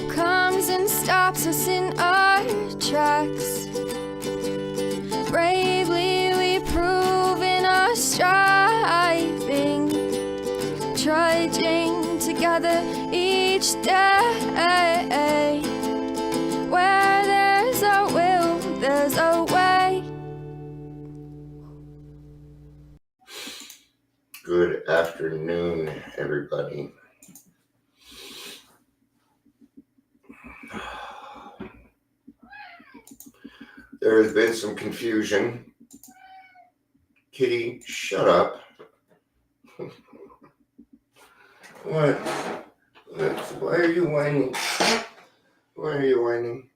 comes and stops us in our tracks. Bravely we prove in our striving, trudging together each day. Where there's a will, there's a way. Good afternoon, everybody. There has been some confusion. Kitty, shut up. What? Why are you whining? Why are you whining?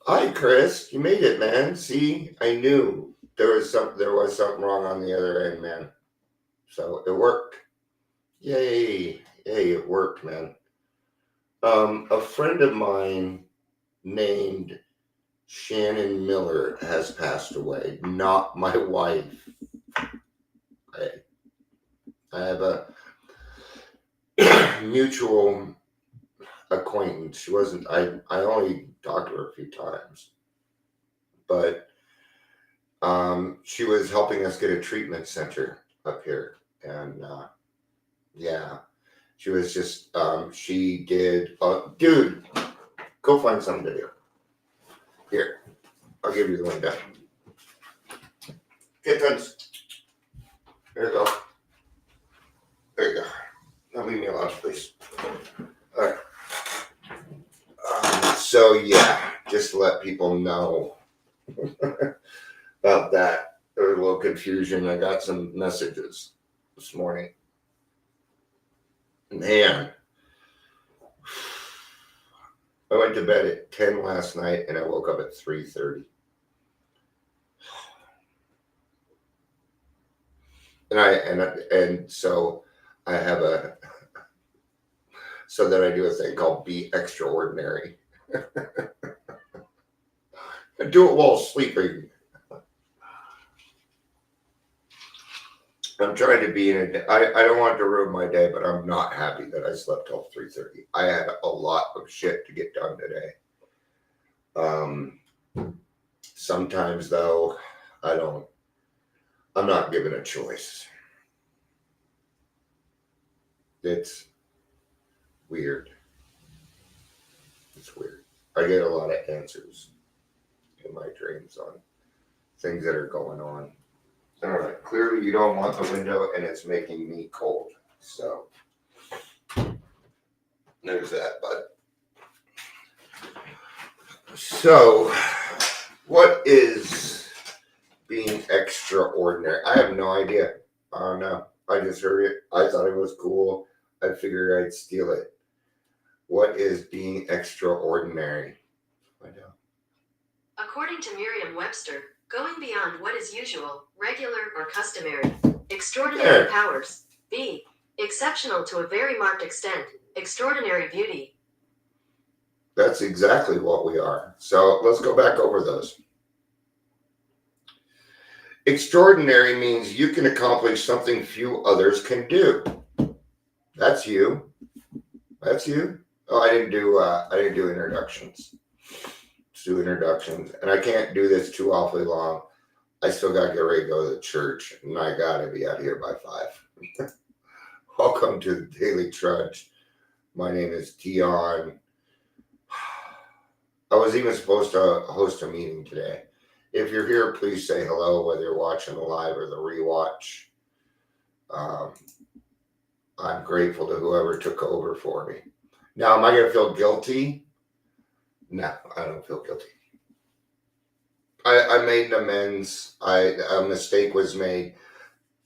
Hi, Chris. You made it, man. See, I knew there was something wrong on the other end, man. So it worked. Yay! It worked, man. A friend of mine named Shannon Miller has passed away. Not my wife. I have a mutual acquaintance. She wasn't. I only talked to her a few times, but she was helping us get a treatment center up here, and yeah, she was just she did. Dude, go find something to do. Here, I'll give you the window. Kittens. There you go. There you go. Now leave me alone, please. All right. So yeah, just to let people know about that. There was a little confusion. I got some messages this morning. Man, I went to bed at 10 last night and I woke up at 3:30. And so I have so that I do a thing called Be Extraordinary. I do it while sleeping. I'm trying to be I don't want to ruin my day, but I'm not happy that I slept till 3:30. I had a lot of shit to get done today. Sometimes though, I'm not given a choice. It's weird. It's weird. I get a lot of answers in my dreams on things that are going on. All right. Clearly, you don't want the window, and it's making me cold. So there's that. But so, what is being extraordinary? I have no idea. I don't know. I just heard it. I thought it was cool. I figured I'd steal it. What is being extraordinary? I know. According to Merriam-Webster, going beyond what is usual, regular, or customary. Extraordinary powers. B. Exceptional to a very marked extent. Extraordinary beauty. That's exactly what we are. So let's go back over those. Extraordinary means you can accomplish something few others can do. That's you. That's you. Oh, I didn't do introductions. Let's do introductions. And I can't do this too awfully long. I still got to get ready to go to the church, and I got to be out here by 5. Welcome to the Daily Trudge. My name is Dion. I was even supposed to host a meeting today. If you're here, please say hello, whether you're watching the live or the rewatch. I'm grateful to whoever took over for me. Now, am I going to feel guilty? No, I don't feel guilty. I made an amends. A mistake was made,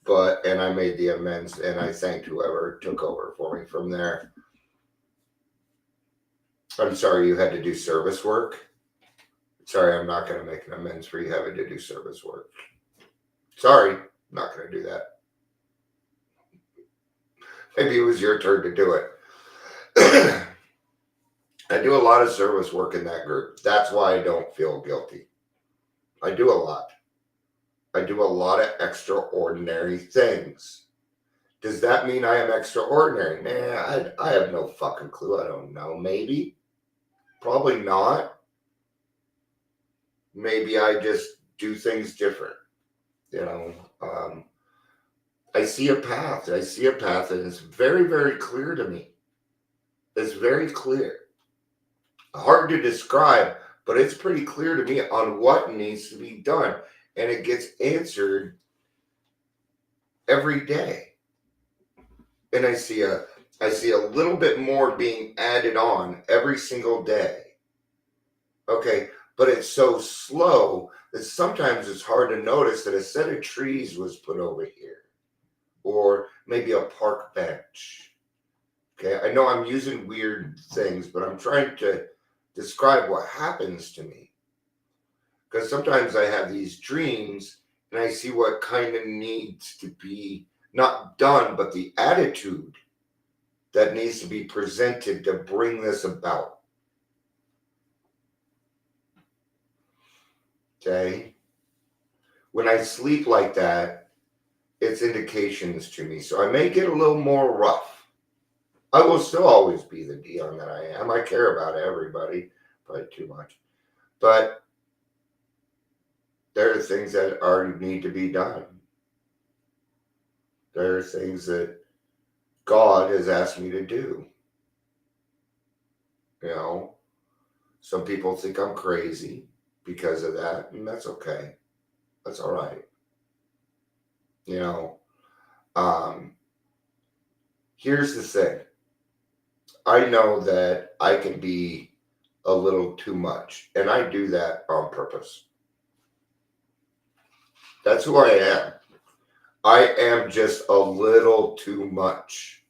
and I made the amends, and I thanked whoever took over for me from there. I'm sorry you had to do service work. Sorry, I'm not going to make an amends for you having to do service work. Sorry, I'm not going to do that. Maybe it was your turn to do it. I do a lot of service work in that group. That's why I don't feel guilty. I do a lot. I do a lot of extraordinary things. Does that mean I am extraordinary? Nah, I have no fucking clue. I don't know. Maybe. Probably not. Maybe I just do things different. You know, I see a path. I see a path and it's very, very clear to me. It's very clear. Hard to describe, but it's pretty clear to me on what needs to be done. And it gets answered every day. And I see a little bit more being added on every single day. Okay, but it's so slow that sometimes it's hard to notice that a set of trees was put over here, or maybe a park bench. Okay, I know I'm using weird things, but I'm trying to describe what happens to me. Because sometimes I have these dreams and I see what kind of needs to be not done, but the attitude that needs to be presented to bring this about. Okay? When I sleep like that, it's indications to me. So I may get a little more rough. I will still always be the Dion that I am. I care about everybody, probably too much. But there are things that need to be done. There are things that God has asked me to do. You know, some people think I'm crazy because of that, and that's okay. That's all right. You know, here's the thing. I know that I can be a little too much, and I do that on purpose. That's who I am. I am just a little too much.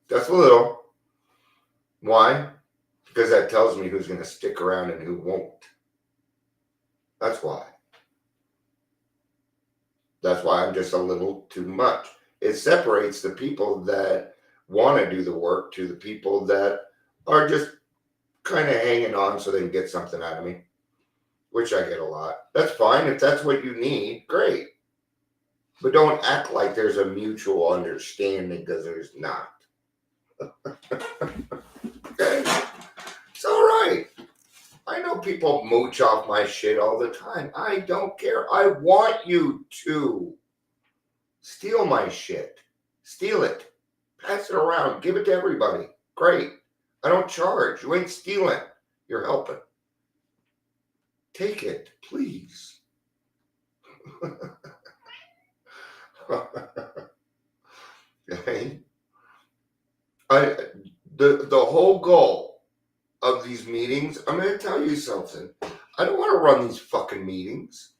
Just a little. Why? Because that tells me who's going to stick around and who won't. That's why. That's why I'm just a little too much. It separates the people that want to do the work to the people that are just kind of hanging on so they can get something out of me, which I get a lot. That's fine. If that's what you need, great. But don't act like there's a mutual understanding, because there's not. Okay? It's all right. I know people mooch off my shit all the time. I don't care. I want you to steal my shit. Steal it. Pass it around. Give it to everybody. Great. I don't charge. You ain't stealing. You're helping. Take it, please. Okay? The whole goal of these meetings, I'm going to tell you something. I don't want to run these fucking meetings.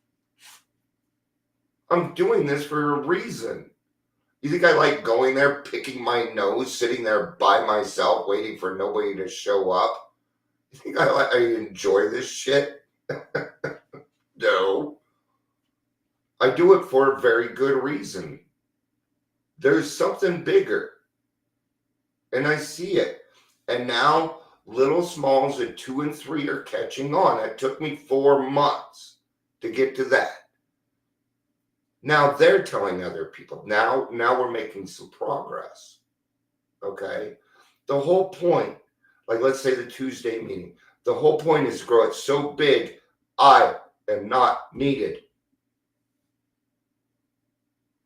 I'm doing this for a reason. You think I like going there, picking my nose, sitting there by myself, waiting for nobody to show up? You think I enjoy this shit? No. I do it for a very good reason. There's something bigger. And I see it. And now little smalls at 2 and 3 are catching on. It took me 4 months to get to that. Now they're telling other people. Now we're making some progress. Okay? The whole point, like let's say the Tuesday meeting, the whole point is to grow it so big, I am not needed.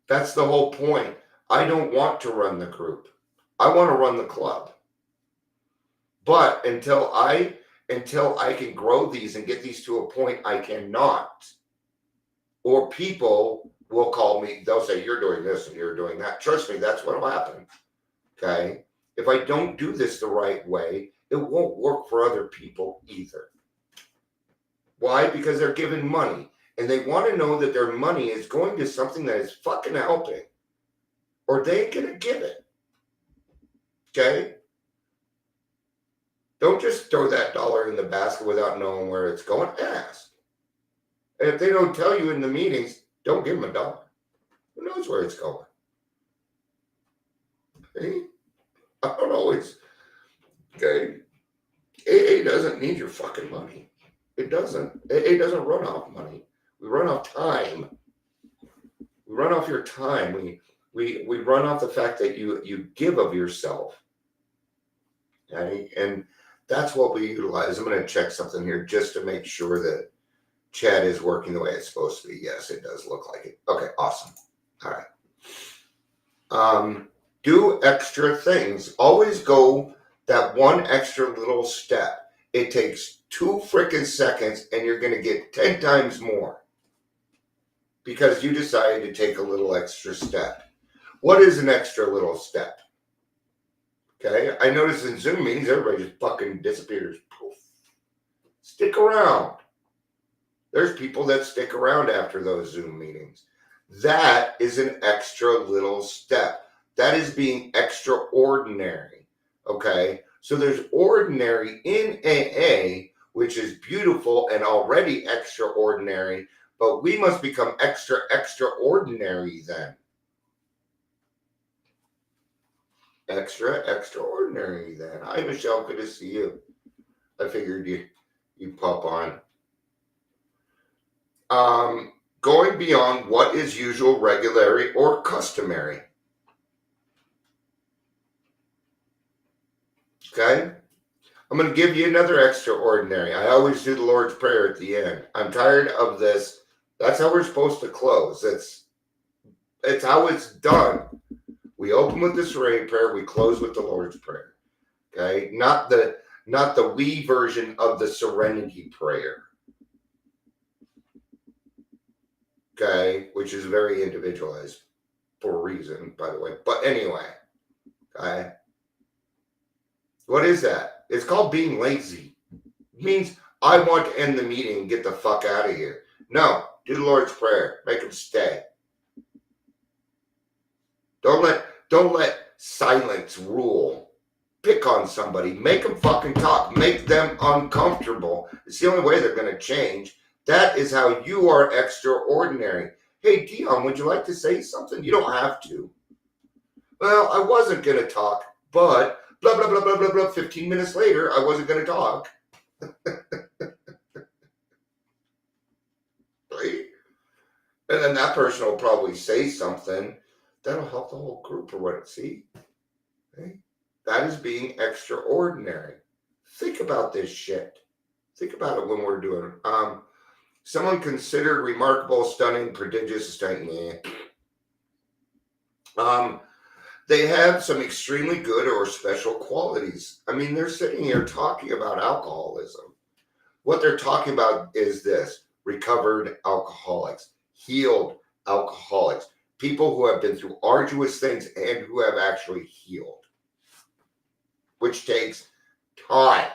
That's the whole point. I don't want to run the group. I want to run the club. But until I can grow these and get these to a point I cannot, or people will call me, they'll say, you're doing this and you're doing that. Trust me, that's what will happen. Okay? If I don't do this the right way, it won't work for other people either. Why? Because they're given money. And they want to know that their money is going to something that is fucking helping. Or they ain't going to give it. Okay? Don't just throw that dollar in the basket without knowing where it's going. Ask. And if they don't tell you in the meetings, don't give them $1. Who knows where it's going? Okay? I don't always. Okay? AA doesn't need your fucking money. It doesn't. AA doesn't run off money. We run off time. We We run off your time. We run off the fact that you give of yourself. Okay? And that's what we utilize. I'm going to check something here just to make sure that chat is working the way it's supposed to be. Yes, it does look like it. Okay, awesome. All right. Do extra things. Always go that one extra little step. It takes 2 freaking seconds and you're going to get 10 times more because you decided to take a little extra step. What is an extra little step? Okay, I notice in Zoom meetings, everybody just fucking disappears. Poof. Stick around. There's people that stick around after those Zoom meetings. That is an extra little step. That is being extraordinary. Okay, so there's ordinary in AA, which is beautiful and already extraordinary, but we must become extraordinary then. Extraordinary then. Hi, Michelle. Good to see you. I figured you'd pop on. Going beyond what is usual, regular, or customary. Okay? I'm going to give you another extraordinary. I always do the Lord's Prayer at the end. I'm tired of this. That's how we're supposed to close. It's how it's done. We open with the Serenity Prayer. We close with the Lord's Prayer. Okay? Not the we version of the Serenity Prayer. Okay? Which is very individualized for a reason, by the way. But anyway. Okay? What is that? It's called being lazy. It means I want to end the meeting and get the fuck out of here. No. Do the Lord's Prayer. Make them stay. Don't let silence rule. Pick on somebody. Make them fucking talk. Make them uncomfortable. It's the only way they're going to change. That is how you are extraordinary. Hey, Dion, would you like to say something? You don't have to. Well, I wasn't going to talk, but blah, blah, blah, blah, blah, blah. 15 minutes later, I wasn't going to talk. Right? And then that person will probably say something that'll help the whole group or what. See? Okay? That is being extraordinary. Think about this shit. Think about it when we're doing it. Someone considered remarkable, stunning, prodigious, stunning. They have some extremely good or special qualities. I mean, they're sitting here talking about alcoholism. What they're talking about is this: recovered alcoholics, healed alcoholics, people who have been through arduous things and who have actually healed, which takes time.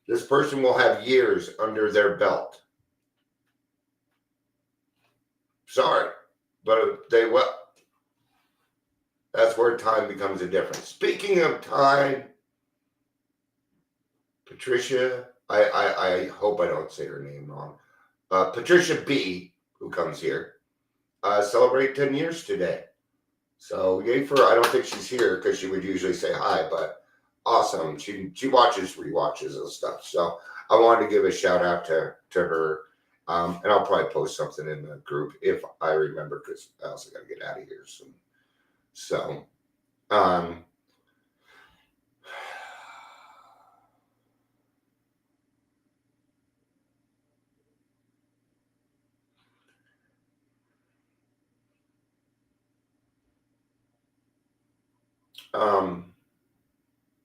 This person will have years under their belt. Sorry, but they will. That's where time becomes a difference. Speaking of time, Patricia, I hope I don't say her name wrong. Patricia B, who comes here, celebrate 10 years today. So yay for her. I don't think she's here because she would usually say hi, but awesome. She watches rewatches and stuff. So I wanted to give a shout out to her. And I'll probably post something in the group if I remember, because I also got to get out of here soon. So,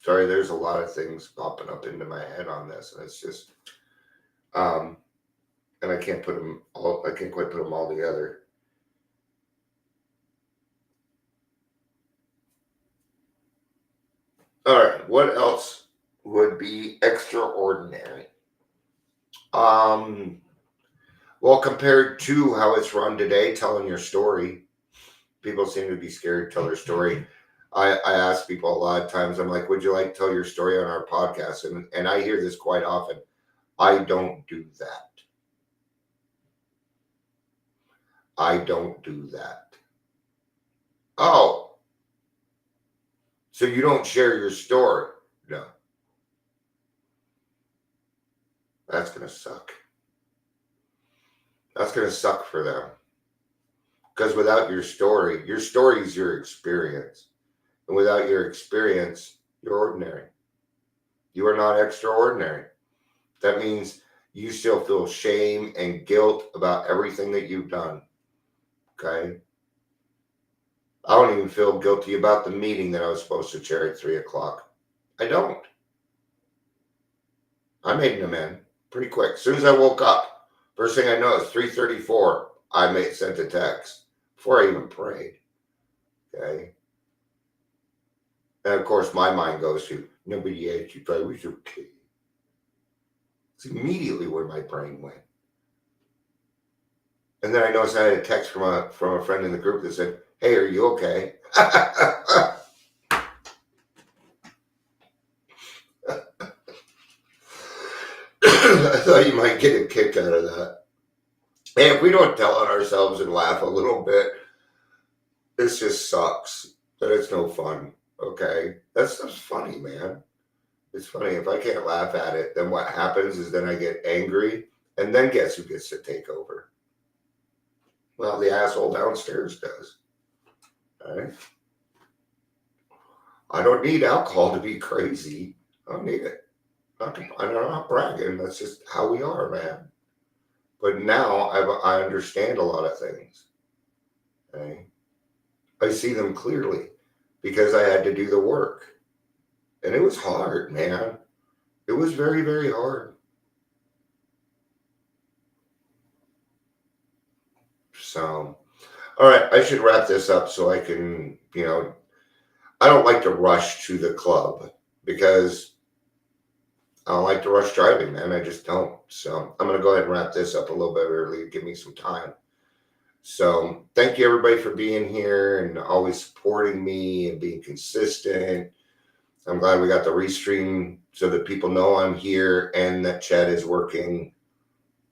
sorry, there's a lot of things popping up into my head on this, and it's just, and I can't put them all. I can't quite put them all together. All right, what else would be extraordinary? Well, compared to how it's run today, telling your story, people seem to be scared to tell their story. I ask people a lot of times, I'm like, would you like to tell your story on our podcast? And I hear this quite often. I don't do that. I don't do that. Oh, so you don't share your story? No. That's going to suck. That's going to suck for them. Because without your story is your experience. And without your experience, you're ordinary. You are not extraordinary. That means you still feel shame and guilt about everything that you've done. Okay? I don't even feel guilty about the meeting that I was supposed to chair at 3 o'clock. I don't. I made an amend pretty quick. As soon as I woke up, first thing I know is 3:34. I sent a text before I even prayed. Okay. And of course, my mind goes to nobody asked you if I was okay. It's immediately where my brain went. And then I noticed I had a text from a friend in the group that said, "Hey, are you okay?" I thought you might get a kick out of that. And if we don't tell on ourselves and laugh a little bit, this just sucks. That it's no fun. Okay? That's funny, man. It's funny. If I can't laugh at it, then what happens is then I get angry, and then guess who gets to take over? Well, the asshole downstairs does. All right? I don't need alcohol to be crazy. I don't need it. I'm not bragging. That's just how we are, man. But now I understand a lot of things. Okay? I see them clearly because I had to do the work. And it was hard, man. It was very, very hard. So, all right, I should wrap this up so I can, I don't like to rush to the club because I don't like to rush driving, man. I just don't. So I'm going to go ahead and wrap this up a little bit early. Give me some time. So thank you, everybody, for being here and always supporting me and being consistent. I'm glad we got the restream so that people know I'm here and that chat is working.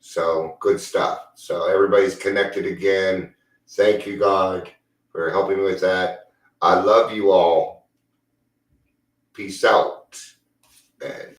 So good stuff. So everybody's connected again. Thank you, God, for helping me with that. I love you all. Peace out. And